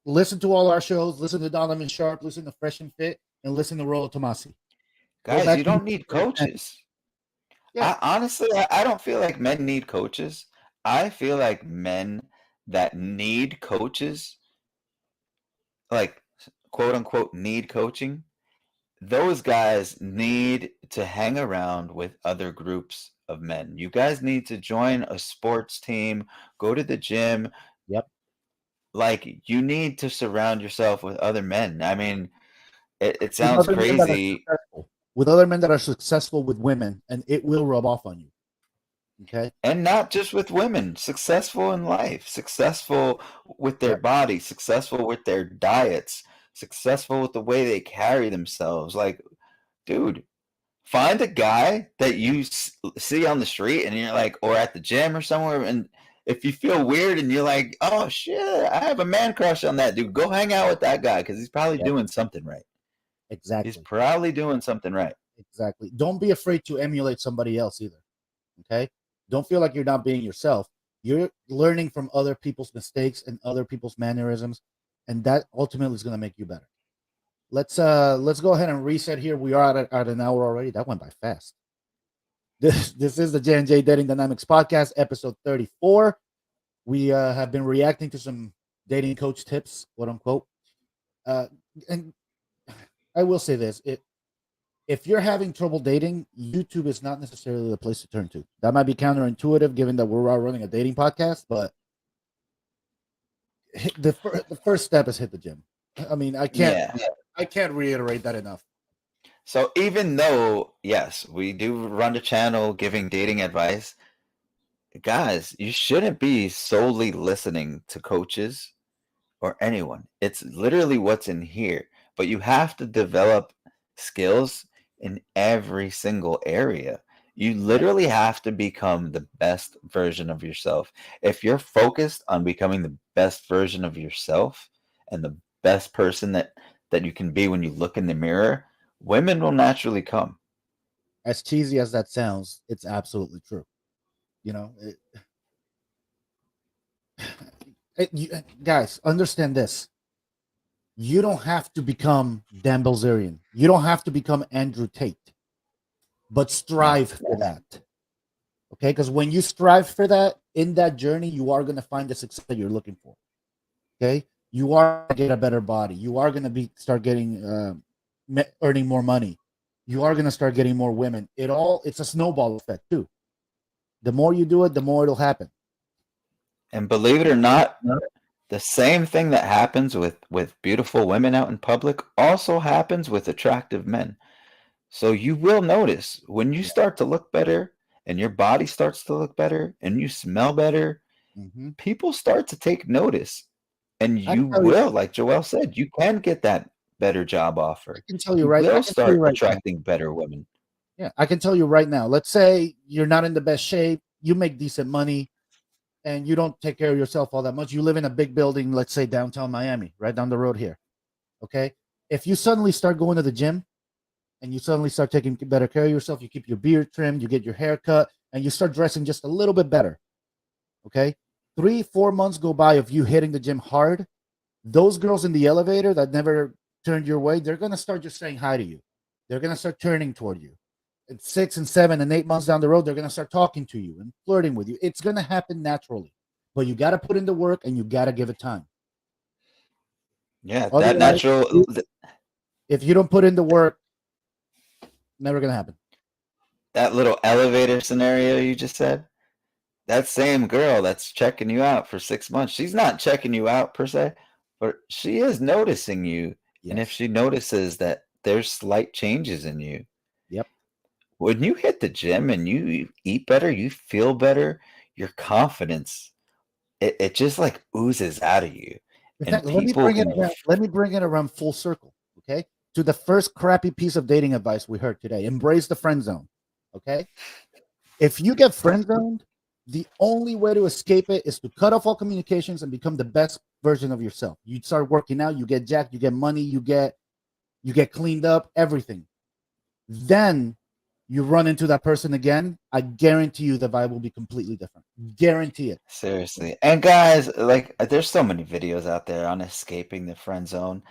listen to all our shows, listen to Donovan Sharp, listen to Fresh and Fit, and listen to Rollo Tomasi. Go guys, back you to don't need coaches. Yeah. Honestly, I don't feel like men need coaches. I feel like men that need coaches, like quote unquote need coaching, those guys need to hang around with other groups of men. You guys need to join a sports team, go to the gym. Yep. Like, you need to surround yourself with other men. I mean, it With sounds other men that are crazy. successful. With other men that are successful with women, and it will rub off on you. Okay. And not just with women, successful in life, successful with their Yep. body, successful with their diets, successful with the way they carry themselves. Like, dude, find a guy that you see on the street and you're like, or at the gym or somewhere. And if you feel weird and you're like, oh shit, I have a man crush on that dude, go hang out with that guy because he's probably Yep. doing something right. He's Exactly. probably doing something right. Exactly. Don't be afraid to emulate somebody else either. Okay. Don't feel like you're not being yourself. You're learning from other people's mistakes and other people's mannerisms, and that ultimately is going to make you better. Let's go ahead and reset here. We are at an hour already. That went by fast. This is the J&J Dating Dynamics Podcast, episode 34. We have been reacting to some dating coach tips, quote unquote. And I will say this: if you're having trouble dating, YouTube is not necessarily the place to turn to. That might be counterintuitive given that we're all running a dating podcast, but the first step is hit the gym. I mean, I can't reiterate that enough. So even though, yes, we do run a channel giving dating advice, guys, you shouldn't be solely listening to coaches or anyone. It's literally what's in here, but you have to develop skills in every single area. You literally have to become the best version of yourself. If you're focused on becoming the best version of yourself and the best person that you can be when you look in the mirror, women will naturally come. As cheesy as that sounds, it's absolutely true. You know, guys, understand this. You don't have to become Dan Bilzerian. You don't have to become Andrew Tate, but strive for that. Okay, because when you strive for that in that journey, you are going to find the success that you're looking for. Okay, you are going to get a better body. You are going to start getting earning more money. You are going to start getting more women. It's a snowball effect too. The more you do it, the more it'll happen. And believe it or not, the same thing that happens with beautiful women out in public also happens with attractive men. So you will notice when you start to look better and your body starts to look better and you smell better, people start to take notice. And you will, like Joelle said, you can get that better job offer. I can tell you You right. I will can tell you start right now. attracting better women. Yeah, I can tell you right now. Let's say you're not in the best shape. You make decent money, and you don't take care of yourself all that much. You live in a big building, let's say downtown Miami, right down the road here. Okay, if you suddenly start going to the gym, and you suddenly start taking better care of yourself, you keep your beard trimmed, you get your hair cut, and you start dressing just a little bit better. Okay, 3-4 months go by of you hitting the gym hard. Those girls in the elevator that never turned your way, they're gonna start just saying hi to you. They're gonna start turning toward you. And 6 and 7 and 8 months down the road, they're gonna start talking to you and flirting with you. It's gonna happen naturally, but you got to put in the work and you got to give it time. Yeah, that Otherwise, natural. if you don't put in the work, never gonna happen. That little elevator scenario you just said, that same girl that's checking you out for 6 months, she's not checking you out per se, but she is noticing you. And if Yes. she notices that there's slight changes in you, Yep. when you hit the gym and you eat better, you feel better, your confidence, it just like oozes out of you. In And fact, let me people bring it can, around. Let me bring it around full circle. Okay, to the first crappy piece of dating advice we heard today: embrace the friend zone. Okay, if you get friend zoned, the only way to escape it is to cut off all communications and become the best version of yourself. You start working out, you get jacked, you get money, you get cleaned up, everything. Then you run into that person again. I guarantee you the vibe will be completely different. Guarantee it. seriously. And guys, like there's so many videos out there on escaping the friend zone.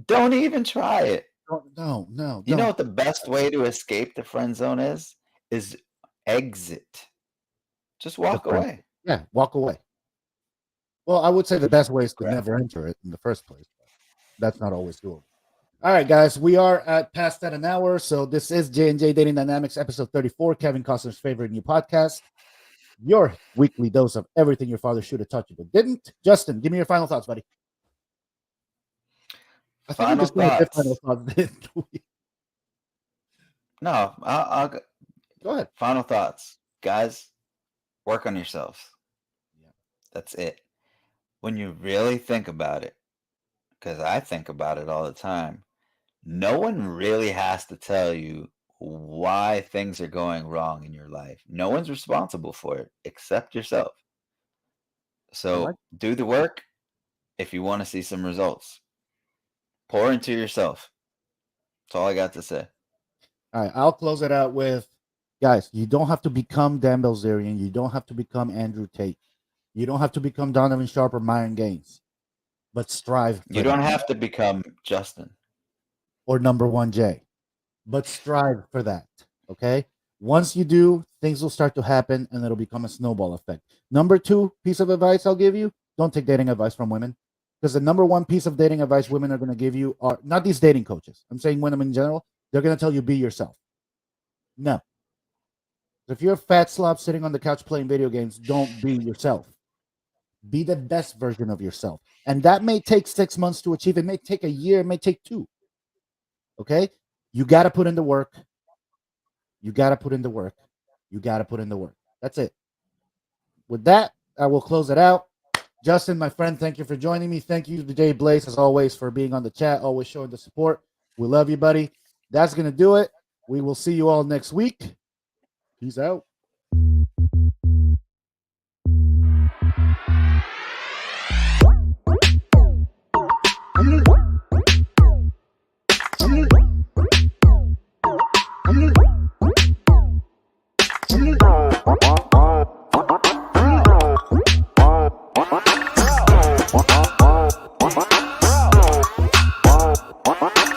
Don't even try it. No, You know don't. what the best way to escape the friend zone is? Is exit. Just The walk friend. away. Yeah, walk away. Well, I would say the best way is to Correct. never enter it in the first place. But that's not always doable. All right, guys, we are at past that an hour. So this is J&J Dating Dynamics, episode 34, Kevin Costner's favorite new podcast. Your weekly dose of everything your father should have taught you but didn't. Justin, give me your final thoughts, buddy. I think we Final just got a thoughts. final thoughts, didn't we? No, I'll go. Go ahead. Final thoughts. Guys, work on yourselves. Yeah. That's it. When you really think about it, because I think about it all the time, no one really has to tell you why things are going wrong in your life. No one's responsible for it except yourself. I like So do the work if you want to see some results. Pour into yourself. That's all I got to say. All right, I'll close it out with, guys, you don't have to become Dan Bilzerian. You don't have to become Andrew Tate. You don't have to become Donovan Sharp or Myron Gaines, but strive for You don't that. have to become Justin. Or number one J, but strive for that. Okay. Once you do, things will start to happen and it'll become a snowball effect. Number two piece of advice I'll give you: don't take dating advice from women. Because the number one piece of dating advice women are going to give you are not these dating coaches. I'm saying women in general. They're going to tell you be yourself. No. If you're a fat slob sitting on the couch playing video games, don't be yourself. Be the best version of yourself. And that may take 6 months to achieve. It may take a year. It may take 2. Okay? You got to put in the work. You got to put in the work. You got to put in the work. That's it. With that, I will close it out. Justin, my friend, thank you for joining me. Thank you to Jay Blaze, as always, for being on the chat, always showing the support. We love you, buddy. That's going to do it. We will see you all next week. Peace out. I'm